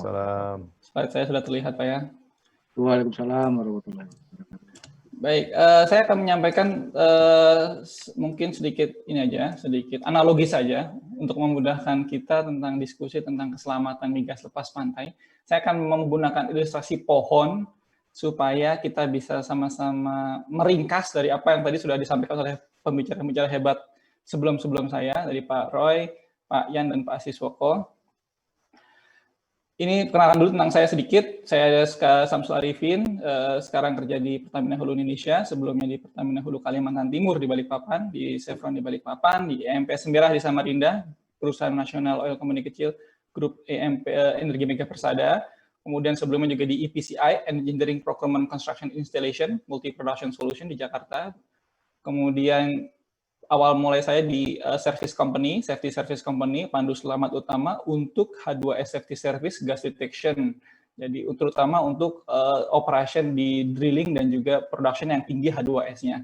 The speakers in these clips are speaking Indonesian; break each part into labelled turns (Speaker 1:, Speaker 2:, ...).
Speaker 1: Salam.
Speaker 2: Slide saya sudah terlihat, Pak ya.
Speaker 3: Waalaikumsalam warahmatullahi wabarakatuh.
Speaker 2: Baik, saya akan menyampaikan mungkin sedikit ini aja, sedikit analogi saja untuk memudahkan kita tentang diskusi tentang keselamatan migas lepas pantai. Saya akan menggunakan ilustrasi pohon supaya kita bisa sama-sama meringkas dari apa yang tadi sudah disampaikan oleh pembicara-pembicara hebat sebelum saya, dari Pak Roy, Pak Yan, dan Pak Asiswoko. Ini perkenalan dulu tentang saya sedikit. Saya Samsul Arifin, sekarang kerja di Pertamina Hulu Indonesia, sebelumnya di Pertamina Hulu Kalimantan Timur di Balikpapan, di Chevron di Balikpapan, di EMP Sembirah di Samarinda, perusahaan nasional oil company kecil, grup EMP Energi Mega Persada. Kemudian sebelumnya juga di EPCI, Engineering Procurement Construction Installation, Multi Production Solution di Jakarta. Kemudian awal mulai saya di safety service company, pandu selamat utama untuk H2S safety service gas detection. Jadi terutama untuk operation di drilling dan juga production yang tinggi H2S-nya.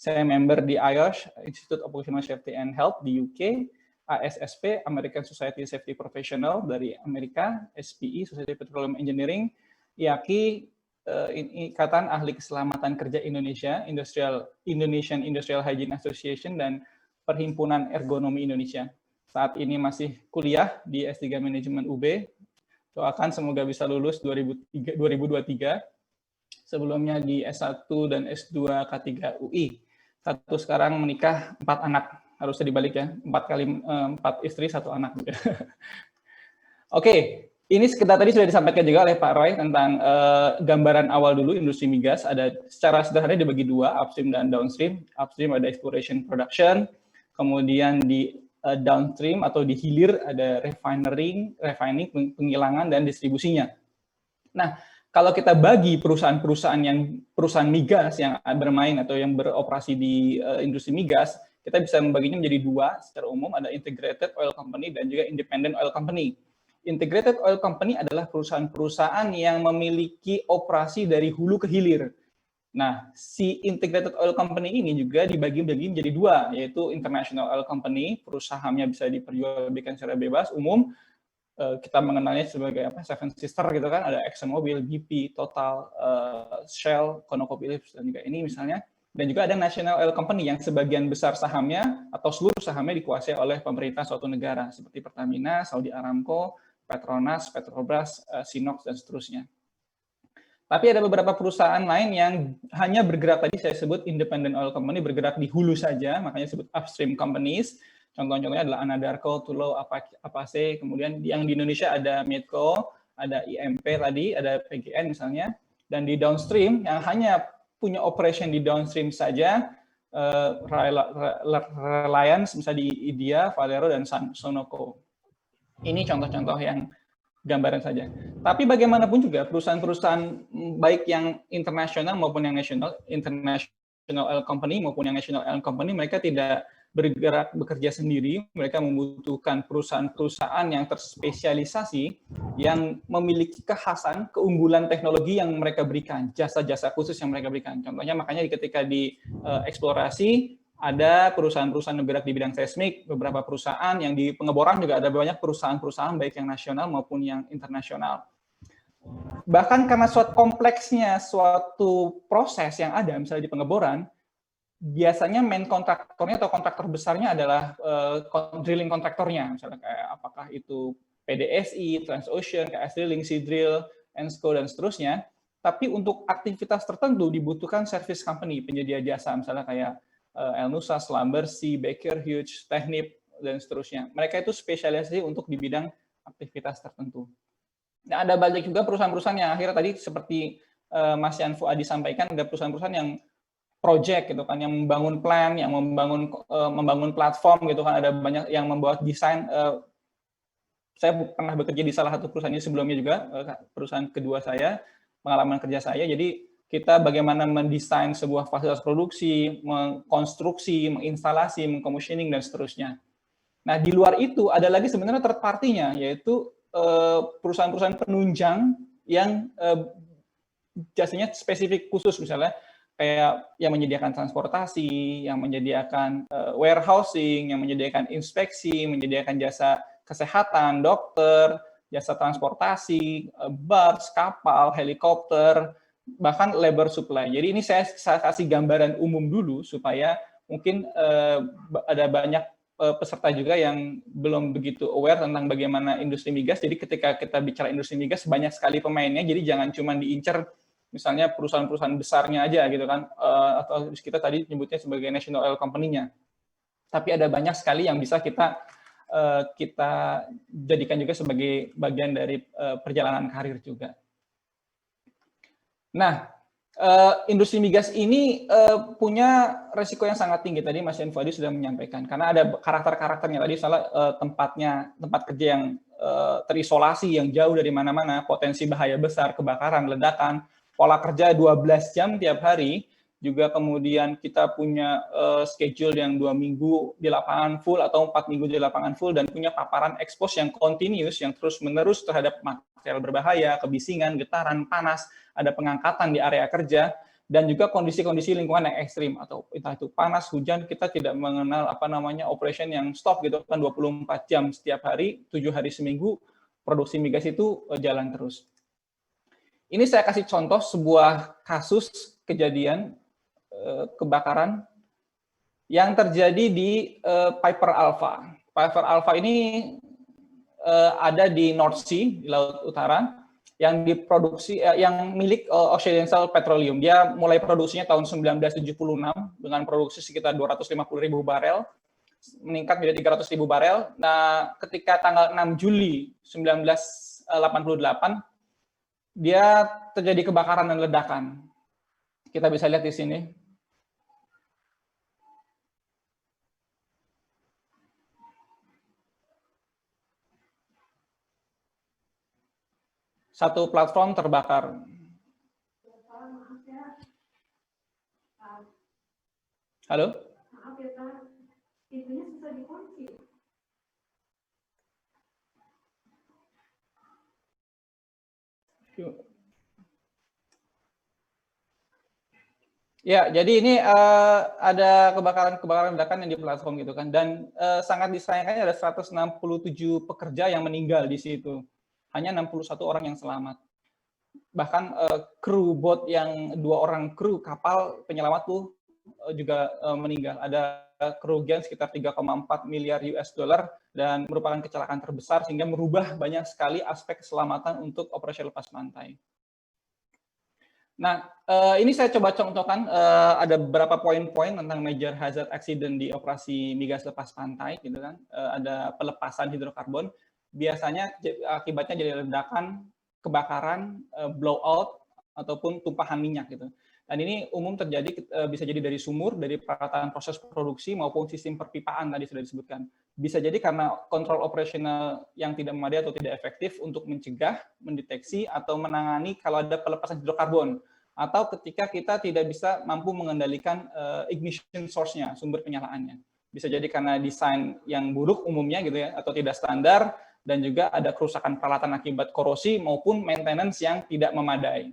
Speaker 2: Saya member di IOSH, Institute of Occupational Safety and Health di UK, ASSP, American Society Safety Professional dari Amerika, SPE, Society Petroleum Engineering, IAKI, Ikatan Ahli Keselamatan Kerja Indonesia, Indonesian Industrial Hygiene Association, dan Perhimpunan Ergonomi Indonesia. Saat ini masih kuliah di S3 Manajemen UB. Doakan semoga bisa lulus 2023. Sebelumnya di S1 dan S2 K3 UI. Satu sekarang menikah, 4 anak. Harusnya dibalik ya, 4 istri, 1 anak. Oke. Ini sekitar tadi sudah disampaikan juga oleh Pak Roy tentang gambaran awal dulu industri migas. Ada secara sederhana dibagi 2, upstream dan downstream. Upstream ada exploration production, kemudian di downstream atau di hilir ada refining, penghilangan dan distribusinya. Nah, kalau kita bagi perusahaan migas yang bermain atau yang beroperasi di industri migas, kita bisa membaginya menjadi 2 secara umum, ada integrated oil company dan juga independent oil company. Integrated Oil Company adalah perusahaan-perusahaan yang memiliki operasi dari hulu ke hilir. Nah, si Integrated Oil Company ini juga dibagi menjadi 2, yaitu International Oil Company, perusahaannya bisa diperjualbelikan secara bebas, umum, kita mengenalnya sebagai Seven Sister gitu kan, ada ExxonMobil, BP, Total, Shell, ConocoPhillips, dan juga ini misalnya. Dan juga ada National Oil Company yang sebagian besar sahamnya atau seluruh sahamnya dikuasai oleh pemerintah suatu negara, seperti Pertamina, Saudi Aramco, Petronas, Petrobras, Sinox, dan seterusnya. Tapi ada beberapa perusahaan lain yang hanya bergerak, tadi saya sebut independent oil company, bergerak di hulu saja, makanya disebut upstream companies. Contoh-contohnya adalah Anadarko, Tullow, Apace, kemudian yang di Indonesia ada Medco, ada IMP tadi, ada PGN misalnya. Dan di downstream, yang hanya punya operation di downstream saja, Reliance, misalnya di Idea, Valero, dan Sonoco. Ini contoh-contoh yang gambaran saja. Tapi bagaimanapun juga perusahaan-perusahaan baik yang internasional maupun yang nasional, international oil company maupun yang national oil company, mereka tidak bekerja sendiri, mereka membutuhkan perusahaan-perusahaan yang terspesialisasi, yang memiliki kekhasan, keunggulan teknologi yang mereka berikan, jasa-jasa khusus yang mereka berikan. Contohnya makanya ketika di eksplorasi, ada perusahaan-perusahaan yang bergerak di bidang seismik, beberapa perusahaan yang di pengeboran juga ada banyak perusahaan-perusahaan baik yang nasional maupun yang internasional. Bahkan karena kompleksnya suatu proses yang ada, misalnya di pengeboran, biasanya main kontraktornya atau kontraktor besarnya adalah drilling kontraktornya, misalnya kayak apakah itu PDSI, Transocean, KS Drilling, Seadrill, Ensco, dan seterusnya. Tapi untuk aktivitas tertentu dibutuhkan service company, penyedia jasa, misalnya kayak Elnusa, Schlumberger, Baker Hughes, Technip, dan seterusnya. Mereka itu spesialisasi untuk di bidang aktivitas tertentu. Nah, ada banyak juga perusahaan-perusahaan yang akhirnya tadi seperti Mas Yan Fuadi sampaikan, ada perusahaan-perusahaan yang project gitu kan, yang membangun plan, yang membangun platform gitu kan, ada banyak yang membuat desain. Saya pernah bekerja di salah satu perusahaan ini sebelumnya juga, perusahaan kedua saya, pengalaman kerja saya. Jadi kita bagaimana mendesain sebuah fasilitas produksi, mengkonstruksi, menginstalasi, mengcommissioning, dan seterusnya. Nah, di luar itu ada lagi sebenarnya third party-nya, yaitu perusahaan-perusahaan penunjang yang jasanya spesifik khusus, misalnya kayak yang menyediakan transportasi, yang menyediakan warehousing, yang menyediakan inspeksi, menyediakan jasa kesehatan, dokter, jasa transportasi, barge, kapal, helikopter, bahkan labor supply. Jadi ini saya kasih gambaran umum dulu supaya mungkin ada banyak peserta juga yang belum begitu aware tentang bagaimana industri migas. Jadi ketika kita bicara industri migas banyak sekali pemainnya. Jadi jangan cuma diincar misalnya perusahaan-perusahaan besarnya aja gitu kan, atau kita tadi nyebutnya sebagai national oil company-nya. Tapi ada banyak sekali yang bisa kita jadikan juga sebagai bagian dari perjalanan karir juga. Nah, industri migas ini punya resiko yang sangat tinggi. Tadi Mas Info sudah menyampaikan, karena ada karakter-karakternya. Tadi salah tempat kerja yang terisolasi, yang jauh dari mana-mana, potensi bahaya besar, kebakaran, ledakan, pola kerja 12 jam tiap hari, juga kemudian kita punya schedule yang 2 minggu di lapangan full atau 4 minggu di lapangan full, dan punya paparan expose yang continuous, yang terus-menerus terhadap material berbahaya, kebisingan, getaran, panas, ada pengangkatan di area kerja, dan juga kondisi-kondisi lingkungan yang ekstrim, atau entah itu panas, hujan, kita tidak mengenal operation yang stop gitu kan, 24 jam setiap hari, 7 hari seminggu, produksi migas itu jalan terus. Ini saya kasih contoh sebuah kasus kejadian kebakaran yang terjadi di Piper Alpha. Piper Alpha ini ada di North Sea, di Laut Utara, yang diproduksi, yang milik Occidental Petroleum. Dia mulai produksinya tahun 1976 dengan produksi sekitar 250.000 barel, meningkat menjadi 300.000 barel. Nah, ketika tanggal 6 Juli 1988, dia terjadi kebakaran dan ledakan. Kita bisa lihat di sini. Satu platform terbakar. Halo?
Speaker 1: Maaf ya Kak, pintunya susah dikunci.
Speaker 2: Ya, jadi ini ada kebakaran ledakan yang di platform gitu kan, dan sangat disayangkan ada 167 pekerja yang meninggal di situ. Hanya 61 orang yang selamat. Bahkan kru bot yang 2 orang kru kapal penyelamat tuh juga meninggal. Ada kerugian sekitar 3,4 miliar US dollar dan merupakan kecelakaan terbesar sehingga merubah banyak sekali aspek keselamatan untuk operasi lepas pantai. Nah, ini saya coba contohkan ada beberapa poin-poin tentang major hazard accident di operasi migas lepas pantai, gitu kan. Ada pelepasan hidrokarbon, biasanya akibatnya jadi ledakan, kebakaran, blowout, ataupun tumpahan minyak gitu. Dan ini umum terjadi, bisa jadi dari sumur, dari peralatan proses produksi, maupun sistem perpipaan tadi sudah disebutkan. Bisa jadi karena kontrol operasional yang tidak memadai atau tidak efektif untuk mencegah, mendeteksi, atau menangani kalau ada pelepasan hidrokarbon. Atau ketika kita tidak bisa mampu mengendalikan ignition source-nya, sumber penyalaannya. Bisa jadi karena desain yang buruk umumnya gitu ya, atau tidak standar, dan juga ada kerusakan peralatan akibat korosi maupun maintenance yang tidak memadai.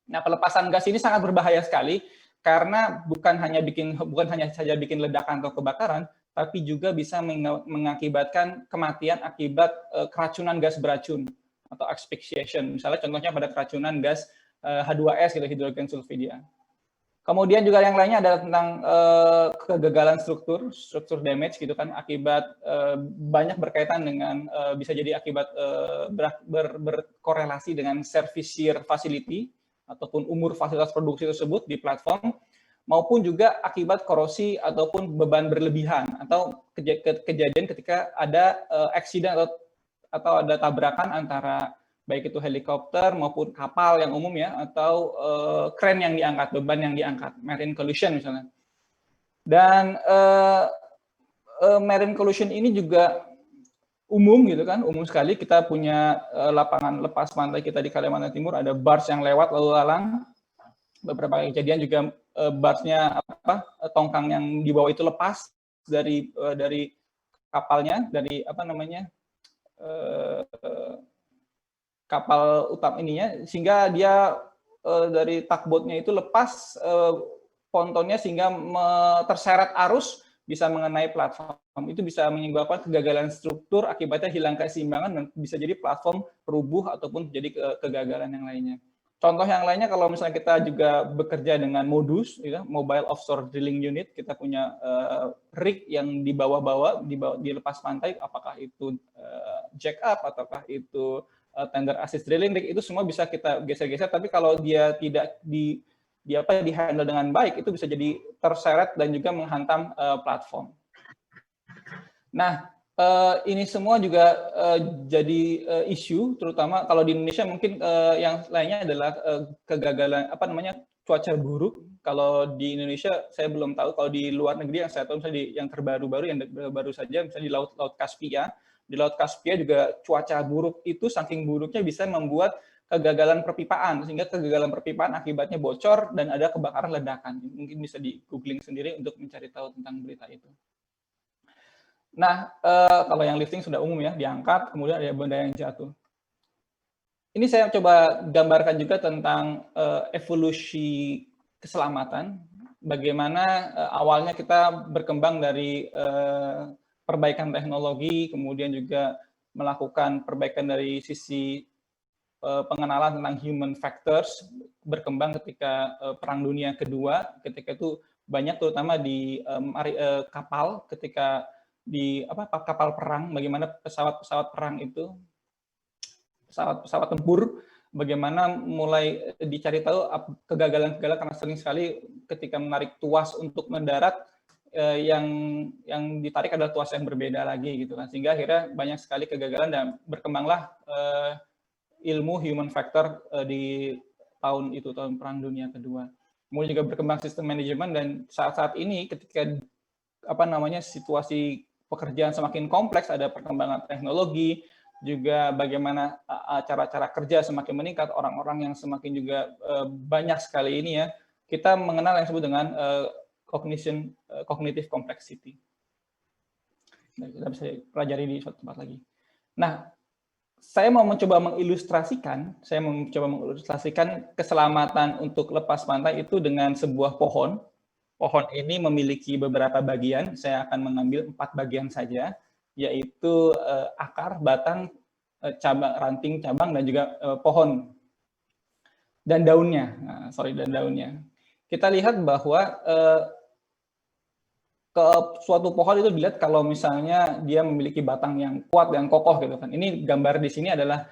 Speaker 2: Nah, pelepasan gas ini sangat berbahaya sekali karena bukan hanya saja bikin ledakan atau kebakaran, tapi juga bisa mengakibatkan kematian akibat keracunan gas beracun atau asphyxiation. Misalnya contohnya pada keracunan gas H2S gitu, hidrogen sulfida. Kemudian juga yang lainnya adalah tentang kegagalan struktur damage gitu kan, akibat banyak berkaitan dengan bisa jadi akibat berkorelasi dengan service year facility ataupun umur fasilitas produksi tersebut di platform, maupun juga akibat korosi ataupun beban berlebihan atau kejadian ketika ada accident atau ada tabrakan antara baik itu helikopter maupun kapal yang umum ya, atau kren yang diangkat, beban yang diangkat, marine collision misalnya. Dan marine collision ini juga umum gitu kan, umum sekali. Kita punya lapangan lepas pantai kita di Kalimantan Timur, ada barge yang lewat lalu lalang. Beberapa kejadian juga barge-nya tongkang yang di bawah itu lepas dari kapalnya, dari kapal utama ininya, sehingga dia dari tugboat-nya itu lepas pontonnya sehingga terseret arus bisa mengenai platform. Itu bisa menyebabkan kegagalan struktur, akibatnya hilang keseimbangan, dan bisa jadi platform rubuh ataupun jadi kegagalan yang lainnya. Contoh yang lainnya, kalau misalnya kita juga bekerja dengan modus, ya, mobile offshore drilling unit, kita punya rig yang dibawa-bawa, di lepas pantai, apakah itu jack up, ataukah itu tender assist drilling rig, itu semua bisa kita geser-geser. Tapi kalau dia tidak di-handle dengan baik, itu bisa jadi terseret dan juga menghantam platform. Nah, ini semua juga jadi isu, terutama kalau di Indonesia mungkin yang lainnya adalah kegagalan cuaca buruk. Kalau di Indonesia saya belum tahu, kalau di luar negeri yang saya tahu misalnya yang terbaru-baru, yang baru saja misalnya di Laut Kaspia. Di Laut Kaspia juga cuaca buruk itu saking buruknya bisa membuat kegagalan perpipaan, sehingga kegagalan perpipaan akibatnya bocor dan ada kebakaran ledakan. Mungkin bisa di googling sendiri untuk mencari tahu tentang berita itu. Nah, kalau yang lifting sudah umum ya, diangkat, kemudian ada benda yang jatuh. Ini saya coba gambarkan juga tentang evolusi keselamatan, bagaimana awalnya kita berkembang dari perbaikan teknologi, kemudian juga melakukan perbaikan dari sisi pengenalan tentang human factors, berkembang ketika Perang Dunia Kedua, ketika itu banyak terutama di kapal, ketika di kapal perang, bagaimana pesawat-pesawat perang itu, pesawat tempur, bagaimana mulai dicari tahu kegagalan-kegagalan, karena sering sekali ketika menarik tuas untuk mendarat, yang ditarik adalah tuas yang berbeda lagi gitu kan, sehingga akhirnya banyak sekali kegagalan dan berkembanglah ilmu human factor di tahun Perang Dunia Kedua. Kemudian juga berkembang sistem manajemen, dan saat-saat ini ketika situasi pekerjaan semakin kompleks, ada perkembangan teknologi, juga bagaimana cara-cara kerja semakin meningkat, orang-orang yang semakin juga banyak sekali ini ya, kita mengenal yang disebut dengan cognitive complexity. Nah, kita bisa pelajari di suatu tempat lagi. Nah, saya mau mencoba mengilustrasikan keselamatan untuk lepas pantai itu dengan sebuah pohon. Pohon ini memiliki beberapa bagian, saya akan mengambil 4 bagian saja, yaitu akar, batang, cabang, ranting, cabang, dan juga pohon. Dan daunnya, dan daunnya. Kita lihat bahwa ke suatu pohon itu dilihat kalau misalnya dia memiliki batang yang kuat, yang kokoh gitu kan. Ini gambar di sini adalah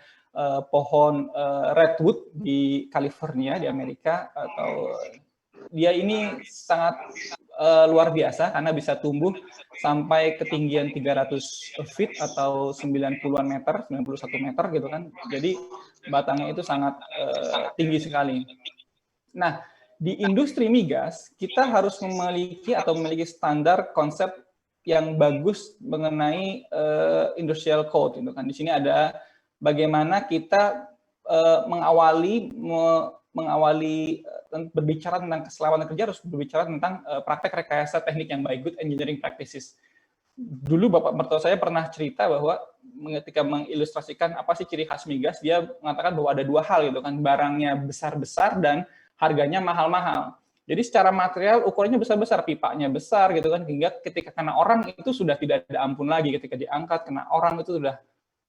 Speaker 2: pohon redwood di California, di Amerika, atau dia ini sangat luar biasa karena bisa tumbuh sampai ketinggian 300 feet atau 90-an meter, 91 meter gitu kan. Jadi batangnya itu sangat tinggi sekali. Nah, di industri migas kita harus memiliki standar konsep yang bagus mengenai industrial code gitu kan. Di sini ada bagaimana kita mengawali berbicara tentang keselamatan kerja, harus berbicara tentang praktek rekayasa teknik yang baik, good engineering practices. Dulu Bapak mertua saya pernah cerita bahwa ketika mengilustrasikan apa sih ciri khas migas, dia mengatakan bahwa ada 2 hal gitu kan, barangnya besar-besar dan harganya mahal-mahal. Jadi secara material ukurannya besar-besar, pipanya besar gitu kan, hingga ketika kena orang itu sudah tidak ada ampun lagi, ketika diangkat kena orang itu sudah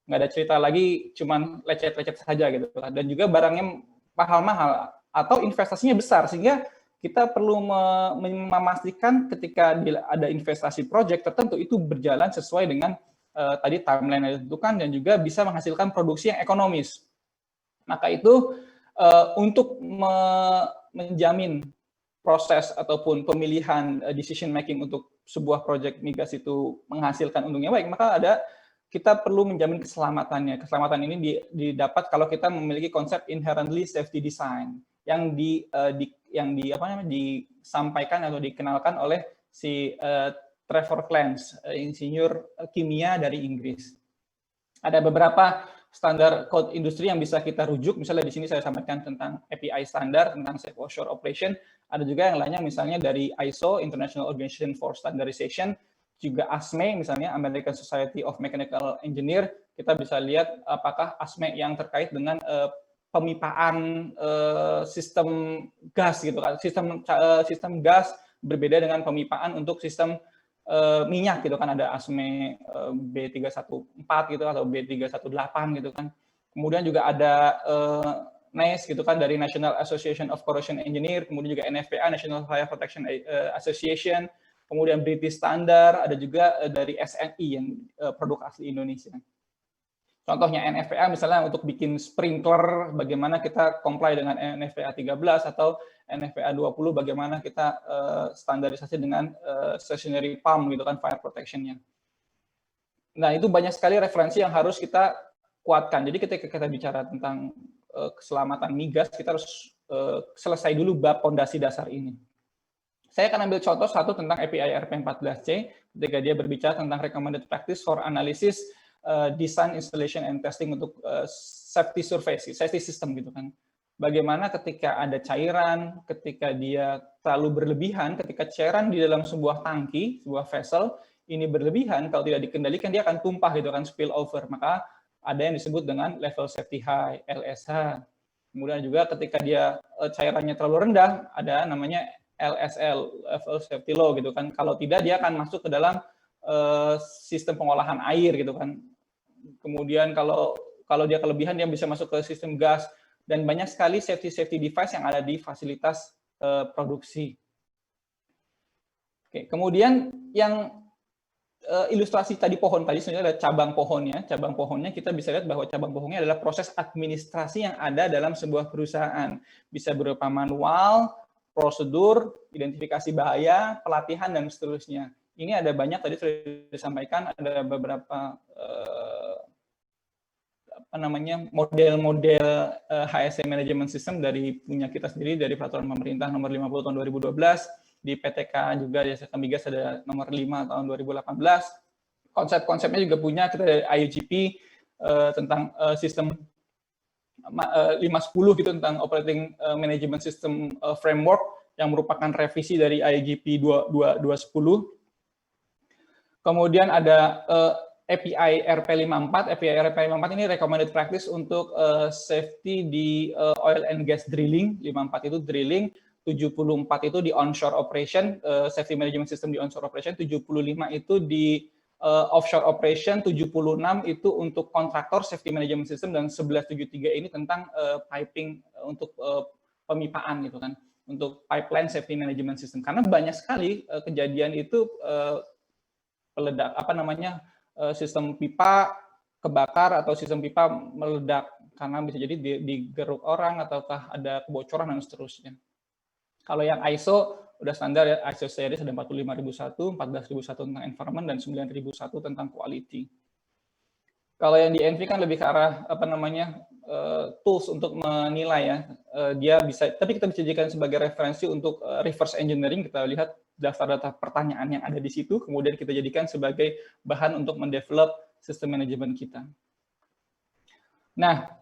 Speaker 2: nggak ada cerita lagi, cuman lecet-lecet saja gitu kan. Dan juga barangnya mahal-mahal atau investasinya besar, sehingga kita perlu memastikan ketika ada investasi proyek tertentu itu berjalan sesuai dengan tadi timeline yang ditentukan dan juga bisa menghasilkan produksi yang ekonomis. Maka itu untuk menjamin proses ataupun pemilihan decision making untuk sebuah proyek migas itu menghasilkan untungnya baik, maka kita perlu menjamin keselamatannya. Keselamatan ini didapat kalau kita memiliki konsep inherently safety design yang disampaikan atau dikenalkan oleh si Trevor Clance, insinyur kimia dari Inggris. Ada beberapa standar code industri yang bisa kita rujuk. Misalnya di sini saya sampaikan tentang API standar, tentang safe offshore operation. Ada juga yang lainnya misalnya dari ISO, International Organization for Standardization, juga ASME, misalnya American Society of Mechanical Engineer. Kita bisa lihat apakah ASME yang terkait dengan pemipaan sistem gas gitu kan. Sistem gas berbeda dengan pemipaan untuk sistem minyak gitu kan, ada ASME B314 gitu atau B318 gitu kan. Kemudian juga ada NICE gitu kan dari National Association of Corrosion Engineer, kemudian juga NFPA National Fire Protection Association, kemudian British Standard, ada juga dari SNI yang produk asli Indonesia. Contohnya NFPA misalnya untuk bikin sprinkler, bagaimana kita comply dengan NFPA 13 atau NFPA 20, bagaimana kita standarisasi dengan stationary pump gitu kan, fire protection-nya. Nah, itu banyak sekali referensi yang harus kita kuatkan. Jadi ketika kita bicara tentang keselamatan migas, kita harus selesai dulu bab pondasi dasar ini. Saya akan ambil contoh satu tentang API RP14C, ketika dia berbicara tentang recommended practice for analysis, design, installation, and testing untuk safety survey, safety system gitu kan. Bagaimana ketika ada cairan, ketika dia terlalu berlebihan, ketika cairan di dalam sebuah tangki, sebuah vessel, ini berlebihan, kalau tidak dikendalikan dia akan tumpah gitu kan, spill over. Maka ada yang disebut dengan level safety high, LSH. Kemudian juga ketika dia cairannya terlalu rendah, ada namanya LSL, level safety low gitu kan. Kalau tidak dia akan masuk ke dalam sistem pengolahan air gitu kan. Kemudian kalau dia kelebihan dia bisa masuk ke sistem gas, dan banyak sekali safety device yang ada di fasilitas produksi. Oke, kemudian yang ilustrasi tadi pohon tadi sebenarnya ada cabang pohonnya. Cabang pohonnya kita bisa lihat bahwa cabang pohonnya adalah proses administrasi yang ada dalam sebuah perusahaan. Bisa berupa manual, prosedur, identifikasi bahaya, pelatihan, dan seterusnya. Ini ada banyak tadi sudah disampaikan, ada beberapa model-model HSE Management System dari punya kita sendiri, dari peraturan pemerintah nomor 50 tahun 2012, di PTK juga di Jasa Migas ada nomor 5 tahun 2018. Konsep-konsepnya juga punya kita dari IUGP tentang sistem 510 gitu, tentang Operating Management System Framework yang merupakan revisi dari IUGP 210. Kemudian ada API RP54. API RP54 ini recommended practice untuk safety di oil and gas drilling. 54 itu drilling, 74 itu di onshore operation, safety management system di onshore operation, 75 itu di offshore operation, 76 itu untuk kontraktor safety management system, dan 1173 ini tentang piping untuk pemipaan gitu kan, untuk pipeline safety management system. Karena banyak sekali kejadian itu peledak sistem pipa kebakar atau sistem pipa meledak karena bisa jadi digeruk orang ataukah ada kebocoran dan seterusnya. Kalau yang ISO udah standar ya, ISO series ada 45001, 14001 tentang environment, dan 9001 tentang quality. Kalau yang di ENVI kan lebih ke arah tools untuk menilai ya. Dia bisa, tapi kita bisa jadikan sebagai referensi untuk reverse engineering. Kita lihat daftar-daftar pertanyaan yang ada di situ, kemudian kita jadikan sebagai bahan untuk mendevelop sistem manajemen kita. Nah,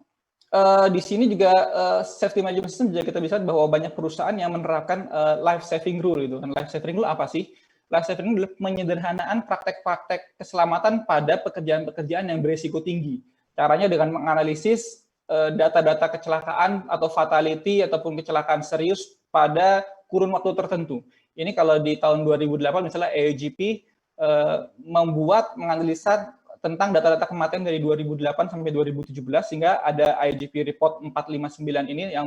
Speaker 2: di sini juga safety management system juga kita bisa lihat bahwa banyak perusahaan yang menerapkan life saving rule itu kan. Life saving rule apa sih? Life saving rule menyederhanakan praktek-praktek keselamatan pada pekerjaan-pekerjaan yang berisiko tinggi. Caranya dengan menganalisis data-data kecelakaan atau fatality ataupun kecelakaan serius pada kurun waktu tertentu. Ini kalau di tahun 2008 misalnya AIGP menganalisa tentang data-data kematian dari 2008 sampai 2017, sehingga ada IGP Report 459 ini yang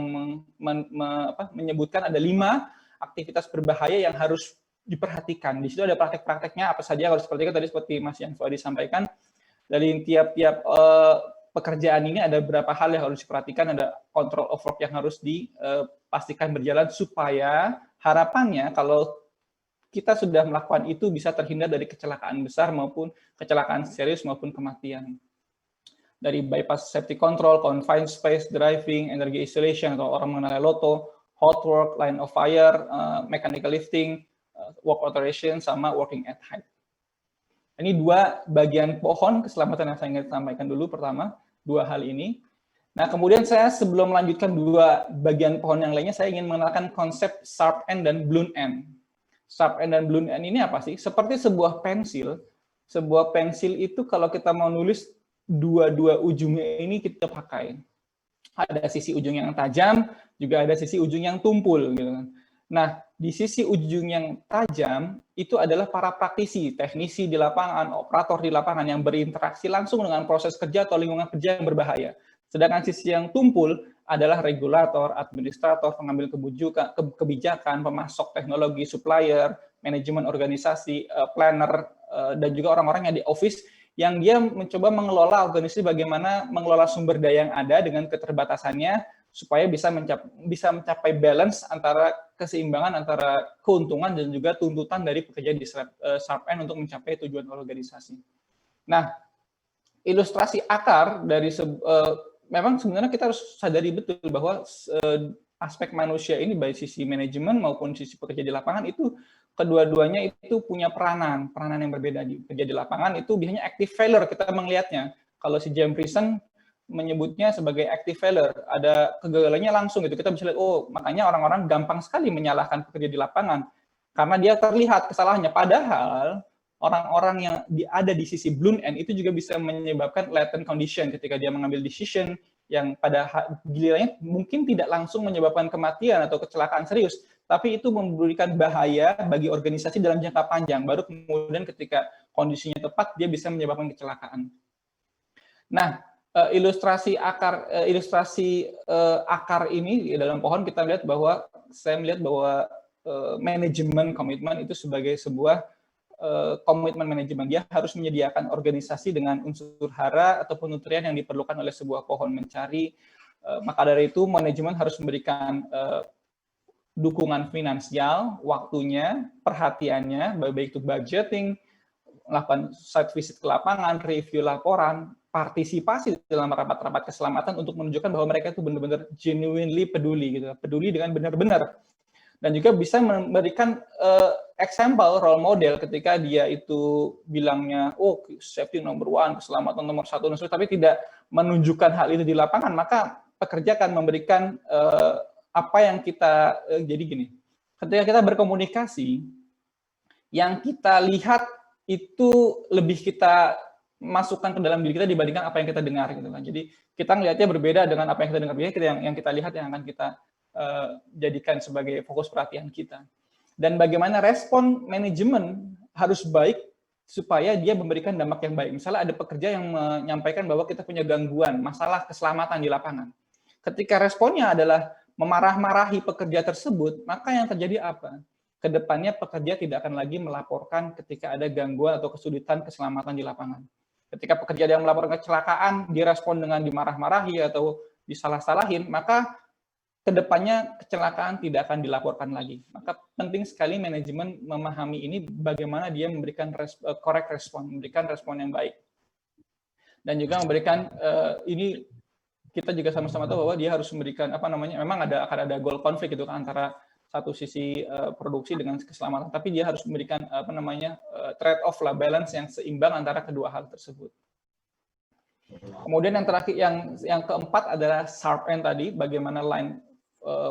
Speaker 2: menyebutkan ada 5 aktivitas berbahaya yang harus diperhatikan. Di situ ada praktek-prakteknya apa saja harus diperhatikan. Tadi seperti Mas Yanfo disampaikan, dari tiap-tiap pekerjaan ini ada beberapa hal yang harus diperhatikan, ada control of work yang harus dipastikan berjalan supaya harapannya kalau kita sudah melakukan itu bisa terhindar dari kecelakaan besar maupun kecelakaan serius maupun kematian. Dari bypass safety control, confined space, driving, energy isolation atau orang mengenal LOTO, hot work, line of fire, mechanical lifting, work alteration, sama working at height. Ini 2 bagian pohon keselamatan yang saya ingin sampaikan dulu. Pertama, 2 hal ini. Nah, kemudian saya sebelum melanjutkan 2 bagian pohon yang lainnya, saya ingin mengenalkan konsep sharp end dan blunt end. Sharp end dan blunt end ini apa sih? Seperti sebuah pensil. Sebuah pensil itu kalau kita mau nulis dua ujungnya ini kita pakai. Ada sisi ujung yang tajam, juga ada sisi ujung yang tumpul gitu kan. Nah, di sisi ujung yang tajam itu adalah para praktisi, teknisi di lapangan, operator di lapangan yang berinteraksi langsung dengan proses kerja atau lingkungan kerja yang berbahaya. Sedangkan sisi yang tumpul adalah regulator, administrator, pengambil kebijakan, pemasok teknologi, supplier, manajemen organisasi, planner, dan juga orang-orang yang di office yang dia mencoba mengelola organisasi bagaimana mengelola sumber daya yang ada dengan keterbatasannya supaya bisa mencapai balance antara keseimbangan antara keuntungan dan juga tuntutan dari pekerja di Sharp End untuk mencapai tujuan organisasi. Nah, ilustrasi akar dari memang sebenarnya kita harus sadari betul bahwa aspek manusia ini baik sisi manajemen maupun sisi pekerja di lapangan itu kedua-duanya itu punya peranan yang berbeda. Di pekerja di lapangan itu biasanya active failure kita melihatnya. Kalau si James Friesen menyebutnya sebagai active failure, ada kegagalannya langsung gitu. Kita bisa lihat, oh makanya orang-orang gampang sekali menyalahkan pekerja di lapangan karena dia terlihat kesalahannya. Padahal orang-orang yang ada di sisi blue end itu juga bisa menyebabkan latent condition ketika dia mengambil decision yang pada gilirannya mungkin tidak langsung menyebabkan kematian atau kecelakaan serius, tapi itu memberikan bahaya bagi organisasi dalam jangka panjang. Baru kemudian ketika kondisinya tepat, dia bisa menyebabkan kecelakaan. Nah, ilustrasi akar ini dalam pohon kita lihat bahwa saya melihat bahwa manajemen komitmen itu sebagai sebuah komitmen manajemen. Dia harus menyediakan organisasi dengan unsur hara ataupun nutrien yang diperlukan oleh sebuah pohon mencari. Maka dari itu manajemen harus memberikan dukungan finansial, waktunya, perhatiannya, baik itu budgeting, melakukan site visit ke lapangan, review laporan, partisipasi dalam rapat-rapat keselamatan untuk menunjukkan bahwa mereka itu benar-benar genuinely peduli gitu, peduli dengan benar-benar. Dan juga bisa memberikan example role model ketika dia itu bilangnya, oh safety number one, keselamatan nomor satu, tapi tidak menunjukkan hal itu di lapangan, maka pekerja akan memberikan apa yang kita, jadi gini, ketika kita berkomunikasi, yang kita lihat itu lebih kita masukkan ke dalam diri kita dibandingkan apa yang kita dengar gitu kan. Jadi kita ngelihatnya berbeda dengan apa yang kita dengar, yang kita lihat yang akan kita jadikan sebagai fokus perhatian kita. Dan bagaimana respon manajemen harus baik supaya dia memberikan dampak yang baik. Misalnya ada pekerja yang menyampaikan bahwa kita punya gangguan, masalah keselamatan di lapangan. Ketika responnya adalah memarah-marahi pekerja tersebut, maka yang terjadi apa? Kedepannya pekerja tidak akan lagi melaporkan ketika ada gangguan atau kesulitan keselamatan di lapangan. Ketika pekerja yang melaporkan kecelakaan, direspon dengan dimarah-marahi atau disalah-salahin, maka kedepannya kecelakaan tidak akan dilaporkan lagi. Maka penting sekali manajemen memahami ini, bagaimana dia memberikan correct respon, memberikan respon yang baik. Dan juga memberikan ini kita juga sama-sama tahu bahwa dia harus memberikan memang akan ada goal konflik itu antara satu sisi produksi dengan keselamatan, tapi dia harus memberikan trade off lah, balance yang seimbang antara kedua hal tersebut. Kemudian yang terakhir, yang keempat adalah Sharp End tadi, bagaimana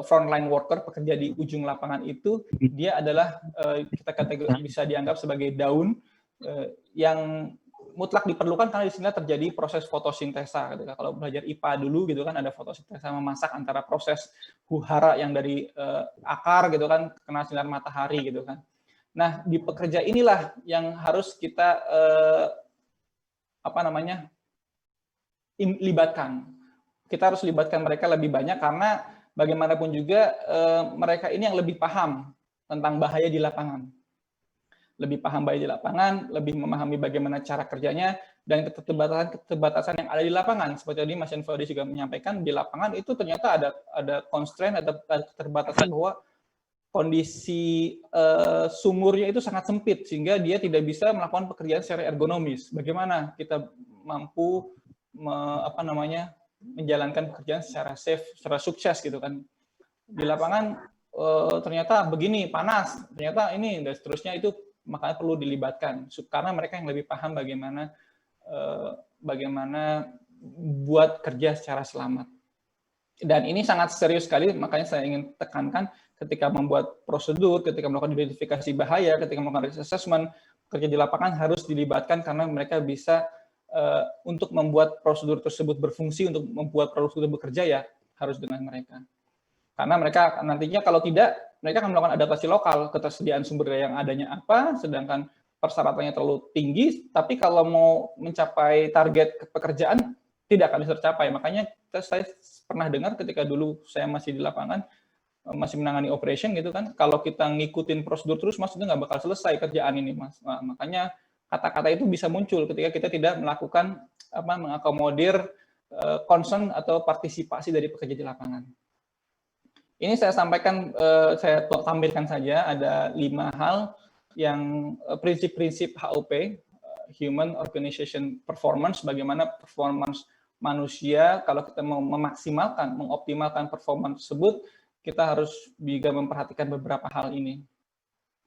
Speaker 2: frontline worker, pekerja di ujung lapangan itu, dia adalah kita kategori bisa dianggap sebagai daun yang mutlak diperlukan karena di sini terjadi proses fotosintesa. Kalau belajar IPA dulu gitu kan, ada fotosintesa memasak antara proses hara yang dari akar gitu kan kena sinar matahari gitu kan. Nah, di pekerja inilah yang harus kita libatkan. Kita harus libatkan mereka lebih banyak karena bagaimanapun juga mereka ini yang lebih paham tentang bahaya di lapangan. Lebih paham bahaya di lapangan, lebih memahami bagaimana cara kerjanya, dan keterbatasan yang ada di lapangan. Seperti tadi Mas Yanfodi juga menyampaikan, di lapangan itu ternyata ada constraint, ada keterbatasan bahwa kondisi sumurnya itu sangat sempit, sehingga dia tidak bisa melakukan pekerjaan secara ergonomis. Bagaimana kita mampu menjalankan pekerjaan secara safe, secara sukses gitu kan. Di lapangan ternyata begini, panas, ternyata ini, dan seterusnya, itu makanya perlu dilibatkan karena mereka yang lebih paham bagaimana buat kerja secara selamat. Dan ini sangat serius sekali, makanya saya ingin tekankan ketika membuat prosedur, ketika melakukan identifikasi bahaya, ketika melakukan risk assessment, kerja di lapangan harus dilibatkan karena mereka bisa untuk membuat prosedur tersebut berfungsi, untuk membuat prosedur bekerja ya harus dengan mereka. Karena mereka nantinya kalau tidak, mereka akan melakukan adaptasi lokal, ketersediaan sumber daya yang adanya apa, sedangkan persyaratannya terlalu tinggi, tapi kalau mau mencapai target pekerjaan, tidak akan bisa tercapai. Makanya saya pernah dengar ketika dulu saya masih di lapangan, masih menangani operation gitu kan, kalau kita ngikutin prosedur terus, maksudnya nggak bakal selesai kerjaan ini, Mas. Nah, makanya kata-kata itu bisa muncul ketika kita tidak melakukan mengakomodir concern atau partisipasi dari pekerja di lapangan. Ini saya sampaikan, saya tampilkan saja ada 5 hal yang prinsip-prinsip HOP, Human Organization Performance, bagaimana performance manusia kalau kita mau memaksimalkan, mengoptimalkan performance tersebut, kita harus juga memperhatikan beberapa hal ini.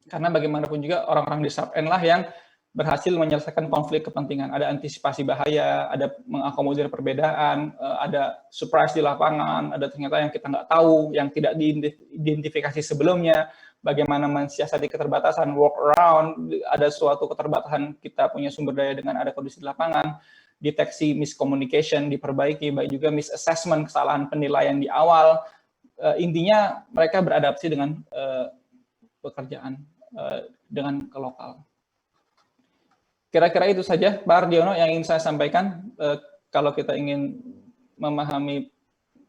Speaker 2: Karena bagaimanapun juga orang-orang di sub-end lah yang berhasil menyelesaikan konflik kepentingan. Ada antisipasi bahaya, ada mengakomodir perbedaan, ada surprise di lapangan, ada ternyata yang kita nggak tahu, yang tidak diidentifikasi sebelumnya, bagaimana mensiasati keterbatasan, workaround, ada suatu keterbatasan kita punya sumber daya dengan ada kondisi di lapangan, deteksi miscommunication, diperbaiki, baik juga misassessment, kesalahan penilaian di awal. Intinya mereka beradaptasi dengan pekerjaan, dengan ke lokal. Kira-kira itu saja, Pak Ardiono, yang ingin saya sampaikan. Kalau kita ingin memahami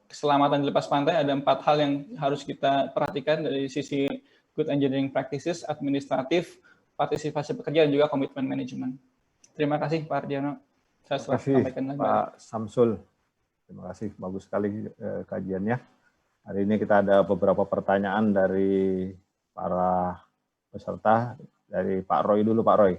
Speaker 2: keselamatan di lepas pantai, ada 4 hal yang harus kita perhatikan dari sisi good engineering practices, administratif, partisipasi pekerja, dan juga komitmen manajemen. Terima kasih, Pak Ardiono.
Speaker 4: Terima kasih, Pak Samsul. Terima kasih, bagus sekali kajiannya. Hari ini kita ada beberapa pertanyaan dari para peserta. Dari Pak Roy dulu, Pak Roy.